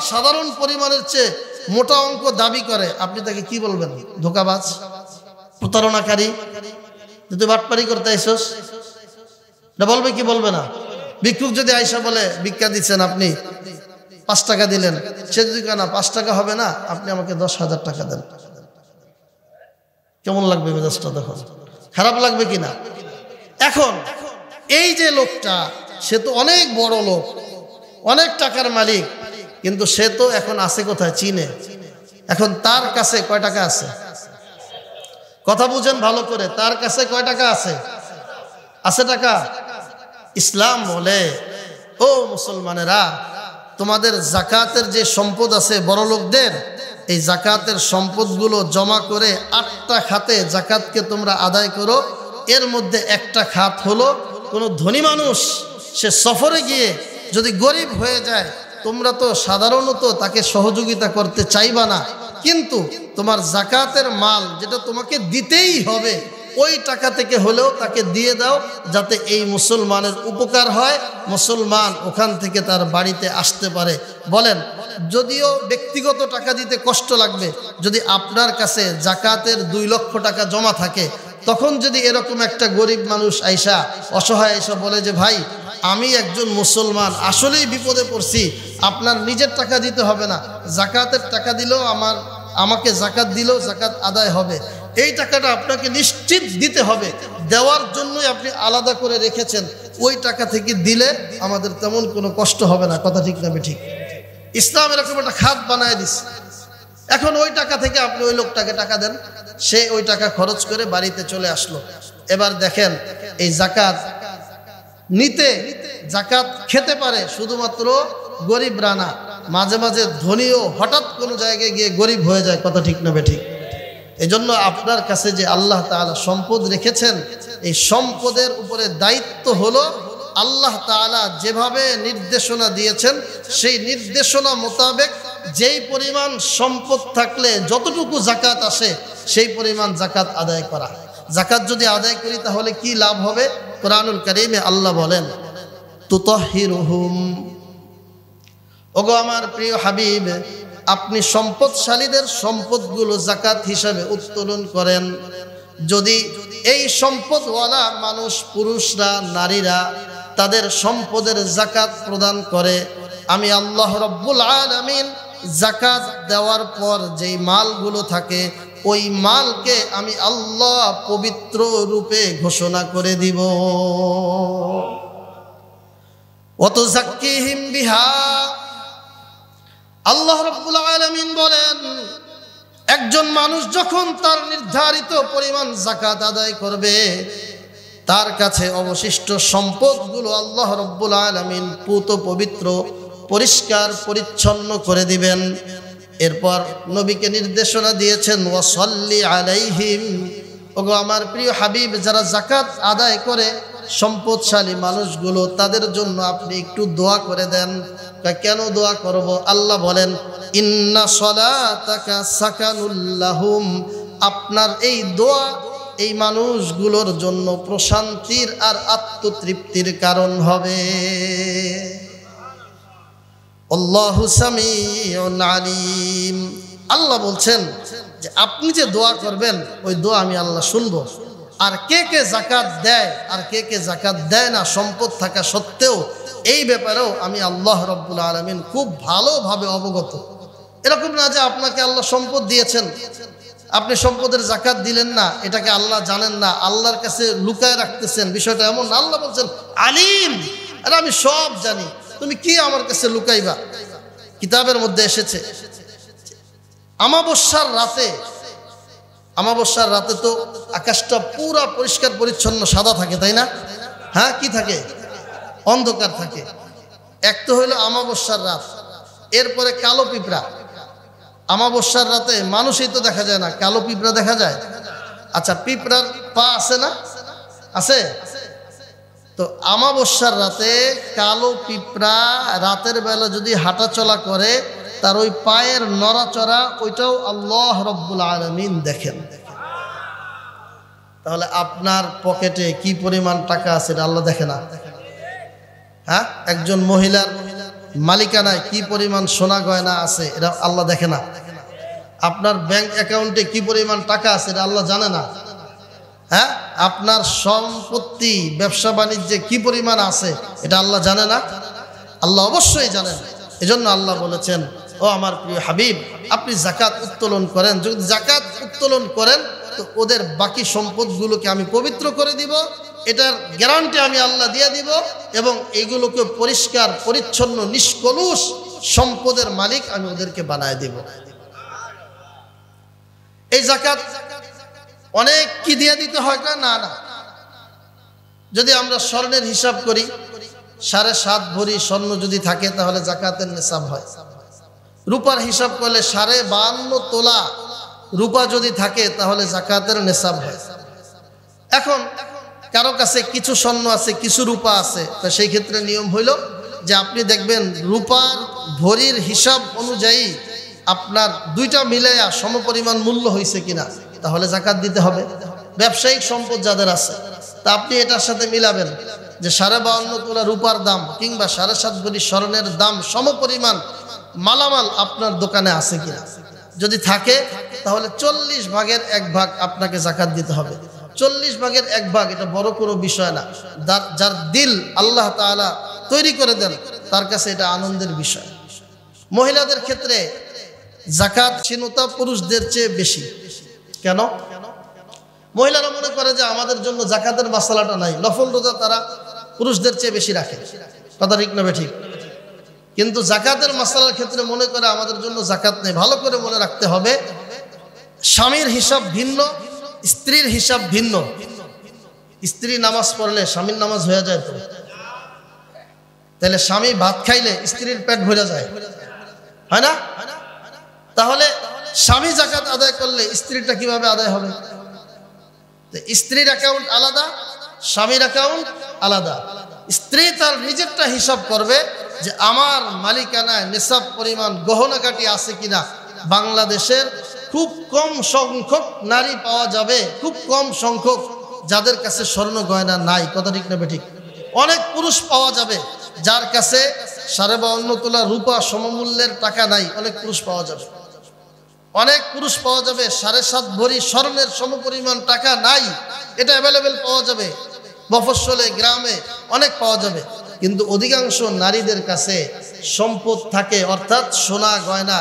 সাধারণ পরিমাণের চেয়ে মোটা অঙ্ক দাবি করে, আপনি তাকে কি বলবেন? ধোঁকাবাজ, প্রতারণাকারী, তুই বাটপারি করতে আইসস, এটা বলবে কি বলবে না? ভিক্ষুক যদি আইসা বলে ভিক্ষা দিচ্ছেন, আপনি 5 টাকা দিলেন, সে যদি কেন 5 টাকা হবে না, আপনি আমাকে 10,000 টাকা দেন, কেমন লাগবে মেজাজটা? তখন খারাপ লাগবে কিনা? এখন এই যে লোকটা, সে তো অনেক বড় লোক, অনেক টাকার মালিক, কিন্তু সে তো এখন আছে কোথায়? চীনে। এখন তার কাছে কয় টাকা আছে? কথা বুঝেন ভালো করে, তার কাছে কয় টাকা আছে? আছে টাকা? ইসলাম বলে, ও মুসলমানেরা, তোমাদের জাকাতের যে সম্পদ আছে বড় লোকদের, এই জাকাতের সম্পদগুলো জমা করে 8টা খাতে জাকাতকে তোমরা আদায় করো। এর মধ্যে একটা খাত হলো কোনো ধনী মানুষ সে সফরে গিয়ে যদি গরিব হয়ে যায়, তোমরা তো সাধারণত তাকে সহযোগিতা করতে চাইবা না, কিন্তু তোমার জাকাতের মাল যেটা তোমাকে দিতেই হবে, ওই টাকা থেকে হলেও তাকে দিয়ে দাও, যাতে এই মুসলমানের উপকার হয়, মুসলমান ওখান থেকে তার বাড়িতে আসতে পারে। বলেন, যদিও ব্যক্তিগত টাকা দিতে কষ্ট লাগবে, যদি আপনার কাছে জাকাতের 2 লক্ষ টাকা জমা থাকে, তখন যদি এরকম একটা গরিব মানুষ আইসা, অসহায় আইসা বলে যে ভাই আমি একজন মুসলমান, আসলেই বিপদে পড়ছি, আপনার নিজের টাকা দিতে হবে না, জাকাতের টাকা দিলেও আমাকে জাকাত দিলেও জাকাত আদায় হবে, এই টাকাটা আপনাকে নিশ্চিত দিতে হবে, দেওয়ার জন্যই আপনি আলাদা করে রেখেছেন, ওই টাকা থেকে দিলে আমাদের তেমন কোনো কষ্ট হবে না। কথা ঠিক না ঠিক? ইসলাম এরকম একটা খাত বানায় দিচ্ছে। এখন ওই টাকা থেকে আপনি ওই লোকটাকে টাকা দেন, সে ওই টাকা খরচ করে বাড়িতে চলে আসলো। এবার দেখেন, এই জাকাত নিতে, জাকাত খেতে পারে শুধুমাত্র গরিবরা না, মাঝে মাঝে ধনীও হঠাৎ কোনো জায়গায় গিয়ে গরিব হয়ে যায়। কথা ঠিক না ঠিক? এজন্য আপনার কাছে যে আল্লাহ তাআলা সম্পদ রেখেছেন, এই সম্পদের উপরে দায়িত্ব হলো আল্লাহ তাআলা যেভাবে নির্দেশনা দিয়েছেন, সেই নির্দেশনা মোতাবেক যেই পরিমাণ সম্পদ থাকলে যতটুকু জাকাত আসে সেই পরিমাণ জাকাত আদায় করা। জাকাত যদি আদায় করি তাহলে কি লাভ হবে? কোরআনুল কারীমে আল্লাহ বলেন, তুতাহহিরুহুম, ওগো আমার প্রিয় হাবিব, আপনি সম্পদশালীদের সম্পদগুলো জাকাত হিসাবে উত্তোলন করেন। যদি এই সম্পদওয়ালা মানুষ, পুরুষরা, নারীরা তাদের সম্পদের জাকাত প্রদান করে, আমি আল্লাহ রাব্বুল আলামিন জাকাত দেওয়ার পর যেই মালগুলো থাকে, ওই মালকে আমি আল্লাহ পবিত্র রূপে ঘোষণা করে দিব। ওয়াতুযাক্কিহিম বিহা, আল্লাহ রাব্বুল আলামিন বলেন, একজন মানুষ যখন তার নির্ধারিত পরিমাণ জাকাত আদায় করবে, তার কাছে অবশিষ্ট সম্পদগুলো আল্লাহ রাব্বুল আলামিন পুত পবিত্র, পরিষ্কার পরিচ্ছন্ন করে দিবেন। এরপর নবীকে নির্দেশনা দিয়েছেন, ওয়াসাল্লি আলাইহিম, ওগো আমার প্রিয় হাবিব, যারা জাকাত আদায় করে সম্পদশালী মানুষগুলো, তাদের জন্য আপনি একটু দোয়া করে দেন। কেন দোয়া করব? আল্লাহ বলেন, ইন্না সলাতাকা সাকানুল লাহুম, আপনার এই দোয়া এই মানুষগুলোর জন্য প্রশান্তির আর আত্মতৃপ্তির কারণ হবে। আল্লাহু সামিউন আলিম, আল্লাহ বলছেন যে আপনি যে দোয়া করবেন, ওই দোয়া আমি আল্লাহ শুনবো। আর কে কে জাকাত দেয় আর কে কে জাকাত দেয় না, সম্পদ থাকা সত্ত্বেও, এই ব্যাপারেও আমি আল্লাহ রাব্বুল আলামিন খুব ভালোভাবে অবগত। এরকম না যে আপনাকে আল্লাহ সম্পদ দিয়েছেন, আপনি সম্পদের জাকাত দিলেন না, এটাকে আল্লাহ জানেন না, আল্লাহর কাছে লুকায় রাখতেছেন, বিষয়টা এমন না। আল্লাহ বলছেন আলিম, আর আমি সব জানি, তুমি কি আমার কাছে লুকাইবা? কিতাবের মধ্যে এসেছে আমাবস্যার রাতে তো আকাশটা পুরা পরিষ্কার পরিচ্ছন্ন সাদা থাকে, তাই না? হ্যাঁ, কি থাকে? অন্ধকার থাকে। এক তো হইলো আমাবস্যার রাত, এরপরে কালো পিঁপড়া। আমাবস্যার রাতে মানুষই তো দেখা যায় না, কালো পিঁপড়া দেখা যায়। আচ্ছা, পিঁপড়ার পা আছে না? আছে। তো আমাবস্যার রাতে কালো পিঁপড়া রাতের বেলা যদি হাঁটা চলা করে, তার ওই পায়ের নড়াচড়া ওইটাও আল্লাহ রাব্বুল আলামিন দেখেন। তাহলে আপনার পকেটে কি পরিমাণ টাকা আছে এটা আল্লাহ দেখে না? হ্যাঁ, একজন মহিলার মালিকানায় কি পরিমাণ সোনা গয়না আছে এটা আল্লাহ দেখে না? আপনার ব্যাংক অ্যাকাউন্টে কি পরিমাণ টাকা আছে এটা আল্লাহ জানে না? হ্যাঁ, আপনার সম্পত্তি, ব্যবসা বাণিজ্যে কি পরিমাণ আছে এটা আল্লাহ জানে না? আল্লাহ অবশ্যই জানেন। এজন্য আল্লাহ বলেছেন, ও আমার প্রিয় হাবিব, আপনি জাকাত উত্তোলন করেন। যদি জাকাত উত্তোলন করেন তো ওদের বাকি সম্পদগুলোকে আমি পবিত্র করে দিব, এটার গ্যারান্টি আমি আল্লাহ দিয়ে দিব, এবং এগুলোকে পরিষ্কার পরিচ্ছন্ন নিষ্কলুষ সম্পদের মালিক আমি ওদেরকে বানায় দিব। এই জাকাত অনেক কি দিয়ে দিতে হয় না না, যদি আমরা স্বর্ণের হিসাব করি 7.5 ভরি স্বর্ণ যদি থাকে তাহলে জাকাতের নিসাব হয়। রূপার হিসাব করলে 52.5 তোলা রূপা যদি থাকে তাহলে জাকাতের নিসাব হয়। এখন কারো কাছে কিছু স্বর্ণ আছে, কিছু রূপা আছে, তো সেই ক্ষেত্রে নিয়ম হইল যে আপনি দেখবেন রূপার ভরির হিসাব অনুযায়ী আপনার দুইটা মিলাইয়া সমপরিমাণ মূল্য হয়েছে কিনা, তাহলে জাকাত দিতে হবে। ব্যবসায়িক সম্পদ যাদের আছে, তা আপনি এটার সাথে মিলাবেন যে 52.5 তোলা রূপার দাম কিংবা 7.5 ভরি স্বর্ণের দাম সমপরিমাণ মালামাল আপনার দোকানে আছে কিনা। যদি থাকে তাহলে 40 ভাগের 1 ভাগ আপনাকে জাকাত দিতে হবে। 40 ভাগের 1 ভাগ এটা বড় কোনো বিষয় না। যার দিল আল্লাহ তাআলা তৈরি করে দেন তার কাছে এটা আনন্দের বিষয়। মহিলাদের ক্ষেত্রে জাকাত স্বাধীনতা পুরুষদের চেয়ে বেশি। কেন? মহিলারা মনে করে যে আমাদের জন্য জাকাতের মাসালাটা নাই, নফল রোজা তারা পুরুষদের চেয়ে বেশি রাখে। কথা ঠিক না ঠিক? কিন্তু জাকাতের মাসালার ক্ষেত্রে মনে করে আমাদের জন্য জাকাত নেই। ভালো করে মনে রাখতে হবে, স্বামীর হিসাব ভিন্ন, স্ত্রীর হিসাব ভিন্ন। স্ত্রী নামাজ পড়লে স্বামীর নামাজ হয়ে যায়, তো তাহলে স্বামী ভাত খাইলে স্ত্রীর পেট ভরে যায়, হয় না? তাহলে স্বামী জাকাত আদায় করলে স্ত্রীটা কিভাবে আদায় হবে? স্ত্রীর অ্যাকাউন্ট আলাদা, স্বামীর অ্যাকাউন্ট আলাদা। স্ত্রী তার নিজেরটা হিসাব করবে যে আমার মালিকানায় নিসাব পরিমাণ গহনাকাটি আছে কিনা। বাংলাদেশের খুব কম সংখ্যক নারী পাওয়া যাবে, খুব কম সংখ্যক যাদের কাছে স্বর্ণ গয়না নাই। কথা ঠিক না ঠিক? অনেক পুরুষ পাওয়া যাবে যার কাছে 52.5 তোলা রূপা সমমূল্যের টাকা নাই, অনেক পুরুষ পাওয়া যাবে। অনেক পুরুষ পাওয়া যাবে 7.5 ভরি স্বর্ণের সমপরিমাণ টাকা নাই, এটা অ্যাভেলেবেল পাওয়া যাবে। মফস্বলে গ্রামে অনেক পাওয়া যাবে। কিন্তু অধিকাংশ নারীদের কাছে সম্পদ থাকে, অর্থাৎ সোনা গয়না,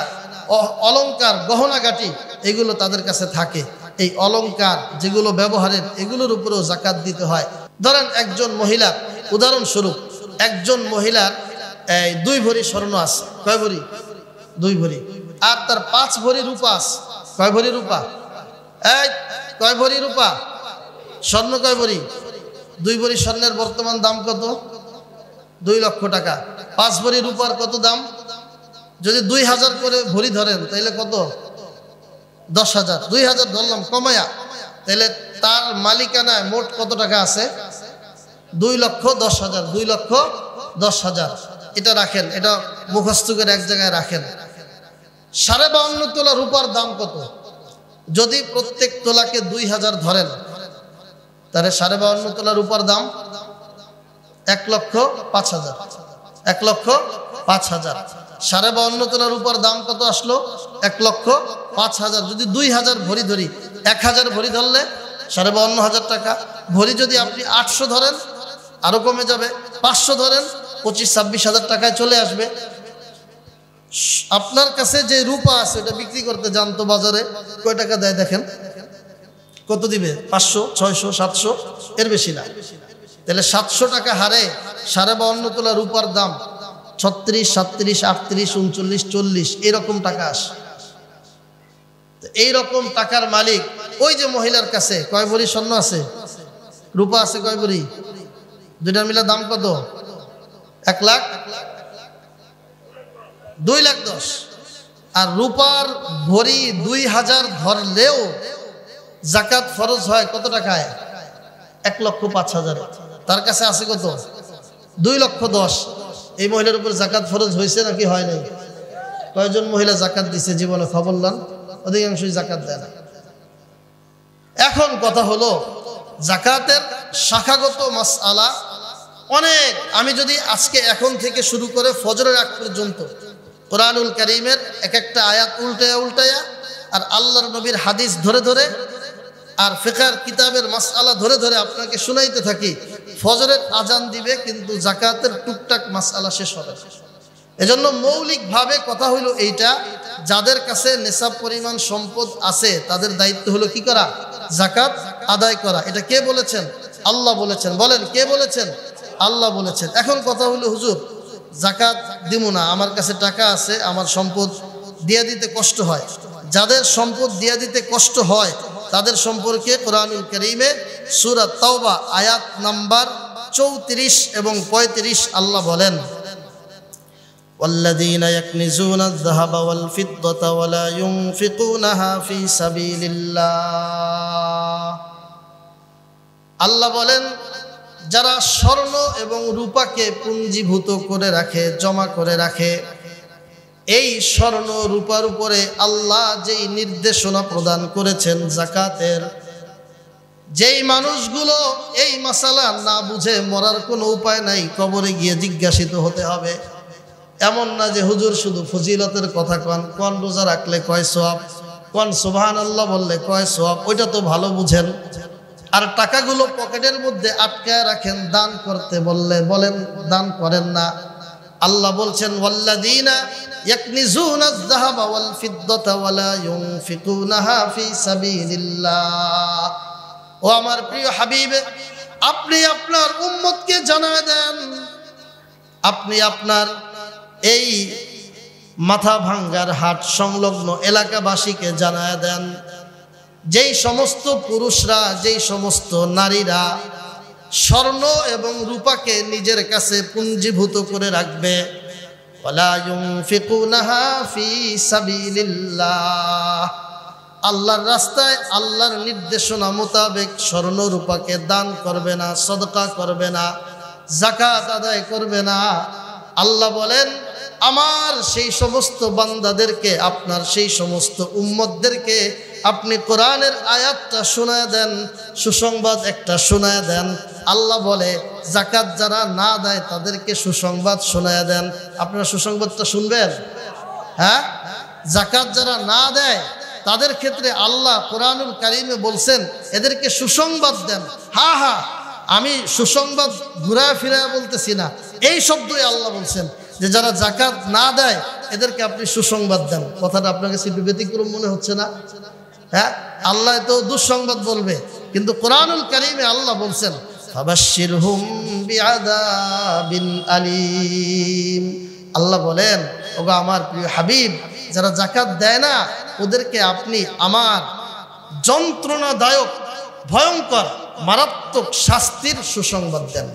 অলংকার, গহনাগাটি, এগুলো তাদের কাছে থাকে। এই অলংকার যেগুলো ব্যবহারের, এগুলোর উপরেও জাকাত দিতে হয়। ধরেন একজন মহিলা, উদাহরণস্বরূপ একজন মহিলার 2 ভরি স্বর্ণ আছে। কয় ভরি? 2 ভরি। আর তার 5 ভরি রূপা আছে। কয় ভরি রূপা? কয় ভরি রূপা? স্বর্ণ কয় ভরি? 2 ভরি স্বর্ণের বর্তমান দাম কত? 2 লক্ষ টাকা। 5 ভরি রূপার কত দাম? যদি 2000 করে ভরি ধরেন তাহলে কত? 10,000। 2000 ধরলাম কমায়া, তাহলে তার মালিকানায় মোট কত টাকা আছে? 2,10,000। 2,10,000 এটা রাখেন, এটা মুখস্থ করে এক জায়গায় রাখেন। 52.5 তোলা রূপার দাম কত? যদি প্রত্যেক তোলাকে 2000 ধরেন তাহলে 52.5 তোলা রূপার দাম 1,05,000। 1,05,000। 52.5 তোলা রূপার দাম কত আসলো? 1,05,000। যদি 2000 ভরি ধরি, 1000 ভরি ধরলে 52,500 টাকা। ভরি যদি আপনি 800 ধরেন আরো কমে যাবে, 500 ধরেন 25-26,000 টাকায় চলে আসবে। আপনার কাছে যে রূপা আছে এটা বিক্রি করতে যান তো বাজারে, কয় টাকা দেয় দেখেন? কত দিবে? 500, 600, 700, এর বেশি না। তাহলে 700 টাকা হারে 52.5 তোলা রূপার দাম 36, 37, 38, 39, 40 এরকম টাকা আসে। এইরকম টাকার মালিক ওই যে মহিলার কাছে কয় ভরি স্বর্ণ আছে, রূপা আছে কয় ভরি? দুইটার মিলে দাম কত? 2,10,000। আর রূপার ভরি 2000 ধরলেও জাকাত ফরজ হয় কত টাকায়? 1,05,000। তার কাছে আছে কত? 2,10,000। এই মহিলার উপর জাকাত ফরজ হয়েছে নাকি হয় নাই? কয়জন মহিলা জাকাত দিছে জীবনে খবর নেন? অধিকাংশই জাকাত দেয় না। এখন কথা হলো জাকাতের শাখাগত মাসআলা অনেক। আমি যদি আজকে এখন থেকে শুরু করে ফজরের আগ পর্যন্ত কোরআনুল কারীমের এক একটা আয়াত উল্টায়া আর আল্লাহর নবীর হাদিস ধরে ধরে আর ফিকহের কিতাবের মাসআলা ধরে ধরে আপনাকে শুনাইতে থাকি, ফজরের আজান দিবে কিন্তু জাকাতের টুকটাক মাসআলা শেষ হবে। এজন্য মৌলিকভাবে কথা হইল এইটা, যাদের কাছে নেশাব পরিমাণ সম্পদ আছে তাদের দায়িত্ব হলো কি করা? জাকাত আদায় করা। এটা কে বলেছেন? আল্লাহ বলেছেন। বলেন কে বলেছেন? আল্লাহ বলেছেন। এখন কথা হলো হুজুর জাকাত দিব না, আমার কাছে টাকা আছে, আমার সম্পদ দিয়ে দিতে কষ্ট হয়, যাদের সম্পদ দিয়ে দিতে কষ্ট হয় তাদের সম্পর্কে কোরআনুল কারীমে সূরা তাওবা আয়াত নাম্বার 34 এবং 35 আল্লাহ বলেন, ওয়াল্লাযীনা ইয়াকনিজুনা আয-যাহাবা ওয়াল ফিদ্দাতা ওয়া লা ইউনফিকুনাহা ফী সাবিলিল্লাহ। আল্লাহ বলেন, যারা স্বর্ণ এবং রূপাকে পুঞ্জীভূত করে রাখে, জমা করে রাখে, এই স্বর্ণ রূপার উপরে আল্লাহ যেই নির্দেশনা প্রদান করেছেন যাকাতের, যেই মানুষগুলো এই মাসালা না বুঝে মরার কোনো উপায় নাই, কবরে গিয়ে জিজ্ঞাসিত হতে হবে। এমন না যে হুজুর শুধু ফজিলতের কথা কোন রোজা রাখলে কয় সওয়াব, কোন সুবহানাল্লাহ বললে কয় সওয়াব, ওইটা তো ভালো বুঝেন। আর টাকাগুলো পকেটের মধ্যে আটকায় রাখেন, দান করতে বললে বলেন দান করেন না। আল্লাহ বলছেন, ওয়াল্লাযীনা ইয়াকনিজুনা আয-যাহাবা ওয়াল ফিদ্দাতা ওয়া লা ইউনফিকুনাহা ফী সাবিলিল্লাহ। ও আমার প্রিয় হাবিব, আপনি আপনার উম্মতকে জানায় দেন, আপনি আপনার এই মাথা ভাঙ্গার হাট সংলগ্ন এলাকাবাসীকে জানায় দেন, যেই সমস্ত পুরুষরা, যেই সমস্ত নারীরা স্বর্ণ এবং রূপাকে নিজের কাছে পুঞ্জীভূত করে রাখবে, ওয়ালা ইউনফিকুনাহা ফী সাবিলিল্লাহ, আল্লাহর রাস্তায় আল্লাহর নির্দেশনা মোতাবেক স্বর্ণ রূপাকে দান করবে না, সদকা করবে না, যাকাত আদায় করবে না। আল্লাহ বলেন, আমার সেই সমস্ত বান্দাদেরকে, আপনার সেই সমস্ত উম্মতদেরকে আপনি কোরআনের আয়াতটা শোনায় দেন, সুসংবাদ একটা শোনায় দেন। আল্লাহ বলে, যাকাত যারা না দেয় তাদেরকে সুসংবাদ শোনায় দেন। আপনারা সুসংবাদটা শুনবেন? হ্যাঁ, যাকাত যারা না দেয় তাদের ক্ষেত্রে আল্লাহ কোরআনুল কারীমে বলছেন, এদেরকে সুসংবাদ দেন। হ্যাঁ হ্যাঁ, আমি সুসংবাদ ঘুরায় ফিরায় বলতেছি না, এই শব্দই আল্লাহ বলছেন যে যারা যাকাত না দেয় এদেরকে আপনি সুসংবাদ দেন। কথাটা আপনাকে একটু ব্যতিক্রম মনে হচ্ছে না? হ্যাঁ, আল্লাহ তো দুঃসংবাদ বলবে, কিন্তু কোরআনুল কারীমে আল্লাহ বলছেন, ফাবাশশিরহুম বিআযাবিন আলীম। আল্লাহ বলেন, ওগো আমার প্রিয় হাবিব, যারা যাকাত দেয় না ওদেরকে আপনি আমার যন্ত্রণাদায়ক, ভয়ঙ্কর, মারাত্মক শাস্তির সুসংবাদ দেন।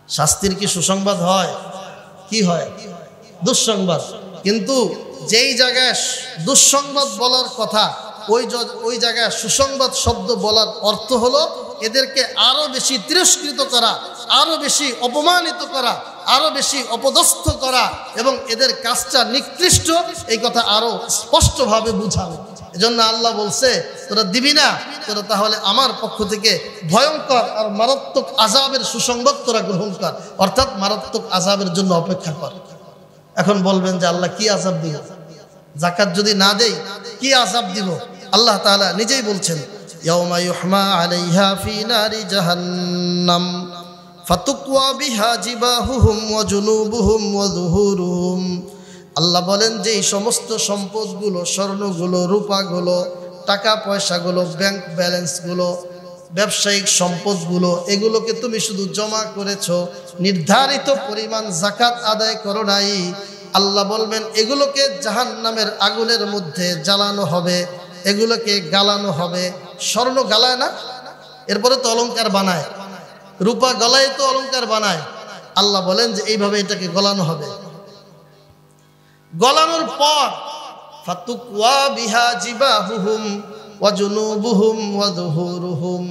শাস্তির কি সুসংবাদ হয়? কি হয়? দুঃসংবাদ। কিন্তু যেই জায়গায় দুঃসংবাদ বলার কথা, ওই জায়গায় সুসংবাদ শব্দ বলার অর্থ হলো এদেরকে আরো বেশি তিরস্কৃত করা, আরো বেশি অপমানিত করা, আরো বেশি অপদস্থ করা, এবং এদের কাজটা নিকৃষ্ট, এই কথা আরো স্পষ্টভাবে বুঝানো। এজন্য আল্লাহ বলছে, তোরা দিবি না, তোরা তাহলে আমার পক্ষ থেকে ভয়ঙ্কর আর মারাত্মক আযাবের সুসংবাদ তোরা গ্রহণ কর, অর্থাৎ মারাত্মক আযাবের জন্য অপেক্ষা কর। এখন বলবেন যে আল্লাহ কি আযাব দিব? যাকাত যদি না দেই কি আযাব দিব? আল্লাহ তাআলা নিজেই বলছেন, ইয়াউমা ইউহমা আলাইহা ফি নারি জাহান্নাম ফাতুকওয়া বিহা জিবাহুহুম ওয়া জুনুবুহুম ওয়া যুহুরুহুম। আল্লাহ বলেন যে এই সমস্ত সম্পদগুলো, স্বর্ণগুলো, রূপাগুলো, টাকা পয়সাগুলো, ব্যাংক ব্যালেন্সগুলো, ব্যবসায়িক সম্পদগুলো, এগুলোকে তুমি শুধু জমা করেছো, নির্ধারিত পরিমাণ যাকাত আদায় করো নাই। আল্লাহ বলবেন এগুলোকে জাহান্নামের আগুনের মধ্যে জ্বালানো হবে, এগুলোকে গালানো হবে। স্বর্ণ গালায় না, এরপরে তো অলংকার বানায়, রূপা গলায় তো অলংকার বানায়। আল্লাহ বলেন যে এইভাবে এটাকে গলানো হবে। গলানোর পর ফাতুকওয়া বিহা জিবাহুহুম ওয়া জুনুবুহুম ওয়া যুহুরুহুম।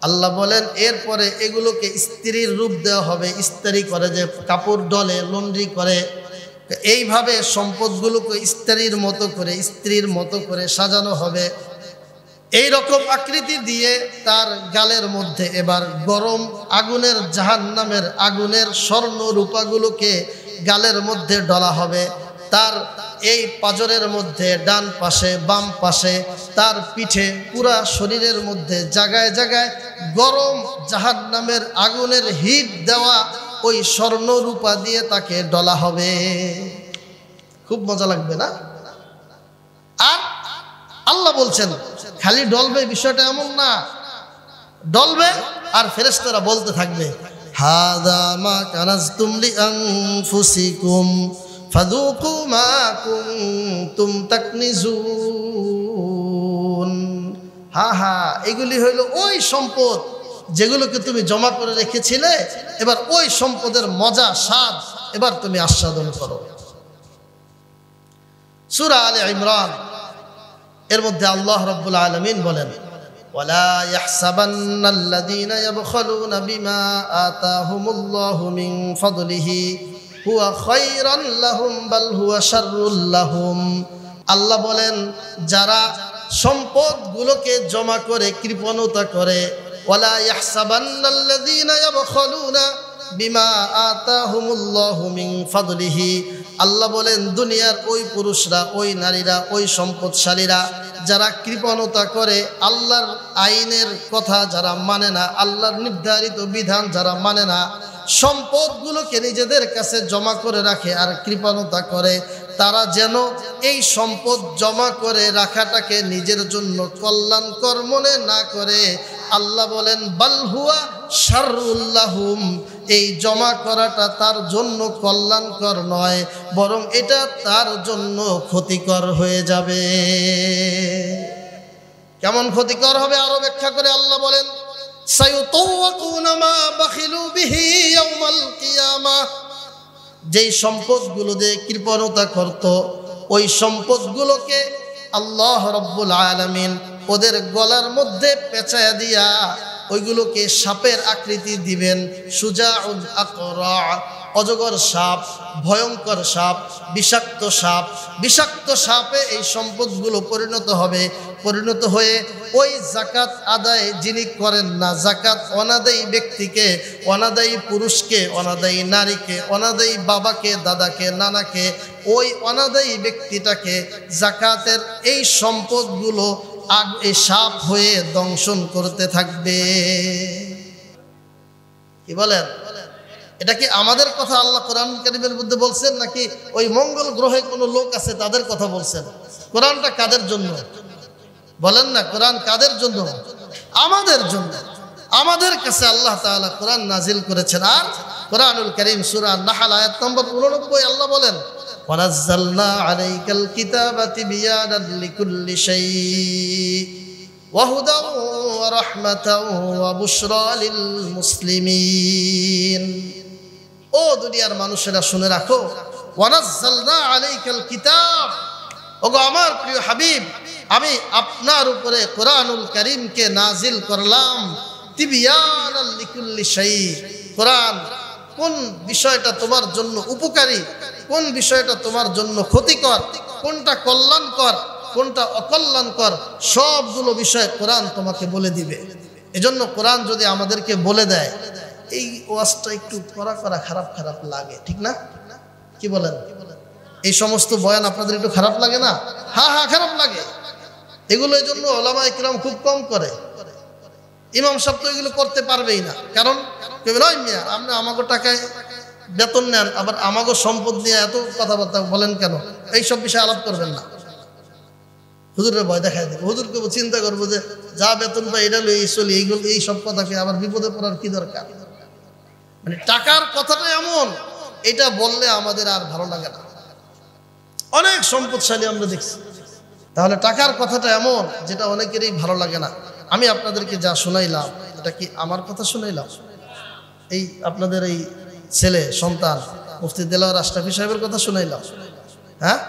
আল্লাহ বলেন এরপরে এগুলোকে স্ত্রীর রূপ দেওয়া হবে, ইস্ত্রি করে, যে কাপড় ডলে, লন্ড্রি করে, এইভাবে সম্পদগুলোকে স্ত্রীর মতো করে সাজানো হবে। এই রকম আকৃতি দিয়ে তার গালের মধ্যে এবার গরম আগুনের, জাহান্নামের আগুনের স্বর্ণ রূপাগুলোকে গালের মধ্যে ডলা হবে। তার এই পাজরের মধ্যে, ডান পাশে, বাম পাশে, তার পিঠে, পুরা শরীরের মধ্যে জায়গায় জায়গায় গরম জাহান্নামের আগুনের হিট দেওয়া ওই স্বর্ণ রূপা দিয়ে তাকে ডলা হবে। খুব মজা লাগবে না? আর আল্লাহ বলছেন খালি ডলবে, বিষয়টা এমন না, ডলবে আর ফেরেশতারা বলতে থাকবে, হাযা মা কানাজতুম লিআনফুসিকুম ফাযুকু মা কুনতুম তাকনিজুন। হা হা, এগুলি হইল ওই সম্পদ যেগুলোকে তুমি জমা করে রেখেছিলে, এবার ওই সম্পদের মজা স্বাদ এবার তুমি আস্বাদন করো। সূরা আলে ইমরান এর মধ্যে আল্লাহ রাব্বুল আলামিন বলেন, ওয়ালা ইয়াহসাবান্নাল্লাযীনা ইয়াবখালুনা বিমা আতাহুমুল্লাহু মিন ফাদলিহি হুয়া খায়রান লাহুম বাল হুয়া শাররুল লাহুম। আল্লাহ বলেন, যারা সম্পদগুলোকে জমা করে কৃপণতা করে, ওয়ালা ইয়াহসাবান্নাল্লাযীনা ইয়াবখালুনা বিমা আতাহুমুল্লাহু মিন ফাদলিহি, আল্লাহ বলেন দুনিয়ার ওই পুরুষরা, ওই নারীরা, ওই সম্পদশালীরা যারা কৃপণতা করে, আল্লাহর আইনের কথা যারা মানে না, আল্লাহর নির্ধারিত বিধান যারা মানে না, সম্পদগুলোকে নিজেদের কাছে জমা করে রাখে আর কৃপণতা করে, তারা যেন এই সম্পদ জমা করে রাখাটাকে নিজের জন্য কল্যাণকর মনে না করে, আল্লাহ বলেন বাল হুয়া শাররুল লাহুম, এই জমা করাটা তার জন্য কল্যাণকর নয়, বরং এটা তার জন্য ক্ষতিকর হয়ে যাবে। কেমন ক্ষতিকর হবে আরো ব্যাখ্যা করে আল্লাহ বলেন, সায়ুতাওয়াকুনা মা বাখিলু বিহি ইয়াউমাল কিয়ামাহ, যেই সম্পদগুলো দিয়ে কৃপণতা করত, ওই সম্পদগুলোকে আল্লাহ রাব্বুল আলামিন ওদের গলার মধ্যে পেঁচায়া দিয়া ওইগুলোকে সাপের আকৃতি দিবেন। সুজাউল আকরা, অজগর সাপ, ভয়ঙ্কর সাপ, বিষাক্ত সাপ, বিষাক্ত সাপে এই সম্পদগুলো পরিণত হবে। পরিণত হয়ে ওই জাকাত আদায় যিনি করেন না, জাকাত অনাদায়ী ব্যক্তিকে, অনাদায়ী পুরুষকে, অনাদায়ী নারীকে, অনাদায়ী বাবাকে, দাদাকে, নানাকে, ওই অনাদায়ী ব্যক্তিটাকে জাকাতের এই সম্পদগুলো এই সাপ হয়ে দংশন করতে থাকবে। কি বলেন? এটা কি আমাদের কথা আল্লাহ কোরআন কারীমের মধ্যে বলছেন, নাকি ওই মঙ্গল গ্রহে কোনো লোক আছে তাদের কথা বলছেন? কোরআনটা কাদের জন্য বলেন না? কোরআন কাদের জন্য? আমাদের জন্য। আমাদের কাছে আল্লাহ তাআলা কোরআন নাজিল করেছেন। আর কোরআনুল কারীম সূরা নাহল আয়াত নম্বর 89 আল্লাহ বলেন, ওয়ানাজ্জালনা আলাইকাল কিতাবা তিবয়ানান লিকুল্লি শাই' ওয়া হুদাও ওয়া রাহমাতাও ওয়া বুশরা লিল মুসলিমিন। ও দুনিয়ার মানুষেরা শুনে রাখো, ওয়ানাজ্জালনা আলাইকাল কিতাব, ওগো আমার প্রিয় হাবিব, আমি আপনার উপরে কোরআনুল কারীমকে নাজিল করলাম তিবয়ানান লিকুল্লি শাই'। কোরআন কোন বিষয়টা তোমার জন্য উপকারী, কোন বিষয়টা তোমার জন্য ক্ষতিকর, কোনটা কল্যাণকর, কোনটা অকল্যাণকর, সবগুলো বিষয় কোরআন তোমাকে বলে দিবে। এজন্য কোরআন যদি আমাদেরকে বলে দেয়, এই ওয়াজটা একটু করা করা খারাপ খারাপ লাগে, ঠিক না? কি বলেন? এই সমস্ত বয়ান আপনাদের একটু খারাপ লাগে না? হ্যাঁ হ্যাঁ, খারাপ লাগে। এগুলো এই জন্য ওলামায়ে কিরাম খুব কম করে। ইমাম সাহেব তো এগুলো করতে পারবেই না, কারণ মিয়া আপনি আমাকে টাকায় বেতন নেন, আবার আমাকে সম্পদ নিয়ে এত কথাবার্তা বলেন কেন? এইসব বিষয়ে আলাপ করবেন না। হুজুরের ভয় দেখায় দেবে, হুজুরকে চিন্তা করবো যে যা বেতন পাই এটা লই চলি, এইগুলো এই সব কথাকে আবার বিপদে পড়ার কি দরকার? মানে টাকার কথাটা এমন, এটা বললে আমাদের আর ভালো লাগে না। অনেক সম্পদশালী আমরা দেখছি, তাহলে টাকার কথাটা এমন যেটা অনেকেরই ভালো লাগে না। আমি আপনাদেরকে যা শোনাইলাম, এটা কি আমার কথা শোনাইলাম? এই আপনাদের এই ছেলে সন্তান মুফতি দেলোয়ার আশরাফী সাহেবের কথা শোনাইলাম? হ্যাঁ,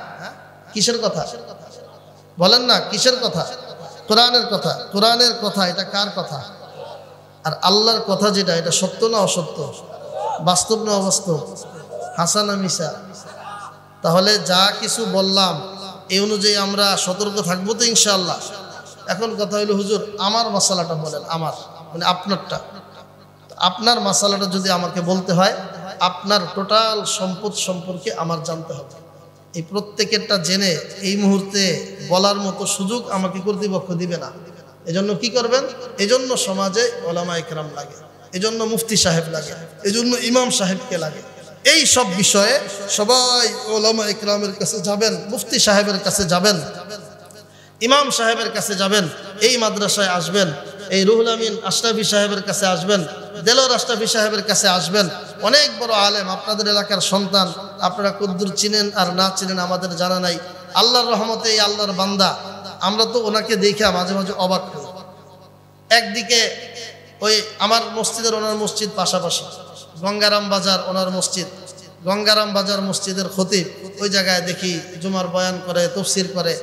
কিসের কথা বলেন না? কিসের কথা? কোরআনের কথা। কোরআনের কথা, এটা কার কথা? আর আল্লাহর কথা যেটা, এটা সত্য না অসত্য, বাস্তব না অবাস্তব, হাসা না মিশা? তাহলে যা কিছু বললাম এই অনুযায়ী আমরা সতর্ক থাকবো তো ইনশাআল্লাহ। এখন কথা হইল, হুজুর আমার মাসালাটা বলেন। আমার মানে আপনারটা, আপনার মাসালাটা যদি আমাকে বলতে হয়, আপনার টোটাল সম্পদ সম্পর্কে আমার জানতে হবে। এই প্রত্যেকেরটা জেনে এই মুহূর্তে বলার মতো সুযোগ আমাকে কর্তৃপক্ষ দিবে না। এজন্য কি করবেন? এজন্য সমাজে ওলামায়ে কেরাম লাগে, এজন্য মুফতি সাহেব লাগে, এজন্য ইমাম সাহেবকে লাগে। এই সব বিষয়ে সবাই ওলামায়ে কেরামের কাছে যাবেন, মুফতি সাহেবের কাছে যাবেন, ইমাম সাহেবের কাছে যাবেন, এই মাদ্রাসায় আসবেন, এই রুহুল আমিন আশরাফি সাহেবের কাছে আসবেন, দেলোয়ার আশরাফি সাহেবের কাছে আসবেন। অনেক বড় আলেম, আপনাদের এলাকার সন্তান। আপনারা কদ্দুর চিনেন আর না চিনেন আমাদের জানা নাই। আল্লাহর রহমতে এই আল্লাহর বান্দা, আমরা তো ওনাকে দেখে মাঝে মাঝে অবাক হই। একদিকে ওই আমার মসজিদের ওনার মসজিদ পাশাপাশি, গঙ্গারাম বাজার ওনার মসজিদ, গঙ্গারাম বাজার মসজিদের খতিব, ওই জায়গায় দেখি জুমার বয়ান করে, তফসির করে।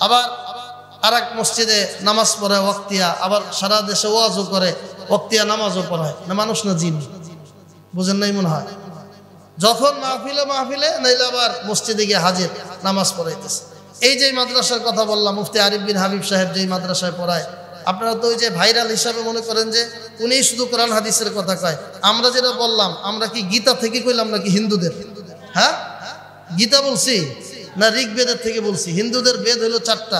আবার আর এক মসজিদে নামাজ পড়ে ওয়াক্তিয়া, আবার সারা দেশে ওয়াজও করে, ওয়াক্তিয়া নামাজও পড়ায়। না মানুষ না জিন? বুঝেন নাই মনে হয়। যখন মাহফিলে মাহফিলে নাইলে আবার মসজিদে গিয়ে হাজির, নামাজ পড়াইতেছে। এই যে মাদ্রাসার কথা বললাম, মুফতি আরিফ বিন হাবিব সাহেব যেই মাদ্রাসায় পড়ায়, আপনারা তো ওই যে ভাইরাল হিসাবে মনে করেন যে উনি শুধু কোরআন হাদিসের কথা কয়। আমরা যেটা বললাম, আমরা কি গীতা থেকে কইলাম নাকি হিন্দুদের? হ্যাঁ, গীতা বলছি না ঋগ্বেদের থেকে বলছি? হিন্দুদের বেদ হলো 4টা,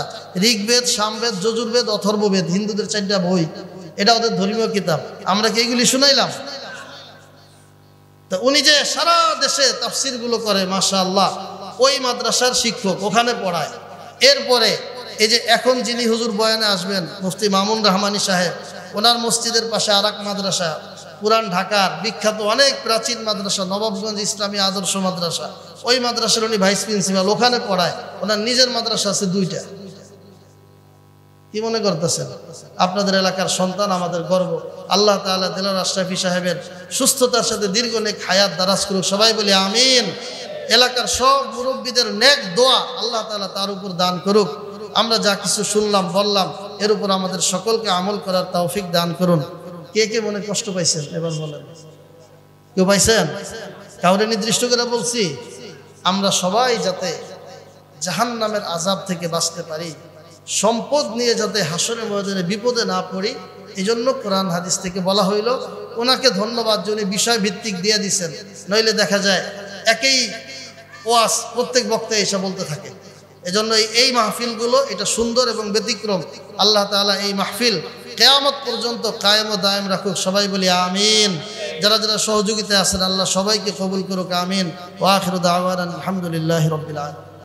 ঋগ্বেদ, সামবেদ, যজুর্বেদ, অথর্ববেদ। হিন্দুদের 4টা বই, এটা ওদের ধর্মীয় কিতাব। আমরা কি এগুলি শুনাইলাম? তা উনি যে সারা দেশে তাফসির গুলো করে, মাশাআল্লাহ, ওই মাদ্রাসার শিক্ষক, ওখানে পড়ায়। এরপরে এই যে এখন যিনি হুজুর বয়ানে আসবেন, মুফতি মামুন রহমানী সাহেব, ওনার মসজিদের পাশে আর এক মাদ্রাসা, পুরান ঢাকার বিখ্যাত অনেক প্রাচীন মাদ্রাসা, নবাবগঞ্জ ইসলামী আদর্শ মাদ্রাসা। ওই মাদ্রাসার উনি ভাইস প্রিন্সিপাল, ওখানে পড়ায়। ওনার নিজের মাদ্রাসা আছে 2টা। কি মনে করতেছেন? আপনাদের এলাকার সন্তান, আমাদের গর্ব। আল্লাহ তাআলা দেলোয়ার আশরাফি সাহেবের সুস্থতার সাথে দীর্ঘ নেক হায়াত দারাজ করুক। সবাই বলি আমিন। এলাকার সব মুরব্বীদের নেক দোয়া আল্লাহ তাআলা তার উপর দান করুক। আমরা যা কিছু শুনলাম বললাম, এর উপর আমাদের সকলকে আমল করার তৌফিক দান করুন। কে কে মনে কষ্ট পাইছেন এবার বলেন? কেউ পাইছেন? কাউরে নির্দিষ্ট করে বলছি? আমরা সবাই যাতে জাহান্নামের আযাব থেকে বাঁচতে পারি, সম্পদ নিয়ে যাতে হাসরের ময়দানে বিপদে না পড়ি, এই জন্য কোরআন হাদিস থেকে বলা হইল। ওনাকে ধন্যবাদ, যিনি বিষয় ভিত্তিক দিয়ে দিচ্ছেন। নইলে দেখা যায় একই ওয়াজ প্রত্যেক বক্তায় এসে বলতে থাকে। এজন্য এই মাহফিলগুলো এটা সুন্দর এবং ব্যতিক্রম। আল্লাহ তাআলা এই মাহফিল কিয়ামত পর্যন্ত কায়েম ও দায়েম রাখুক। সবাই বলি আমিন। যারা যারা সহযোগিতায় আছেন, আল্লাহ সবাইকে কবুল করুক, আমিন। ওয়া আখিরু দাওয়ানা আলহামদুলিল্লাহি রাব্বিল আলামিন।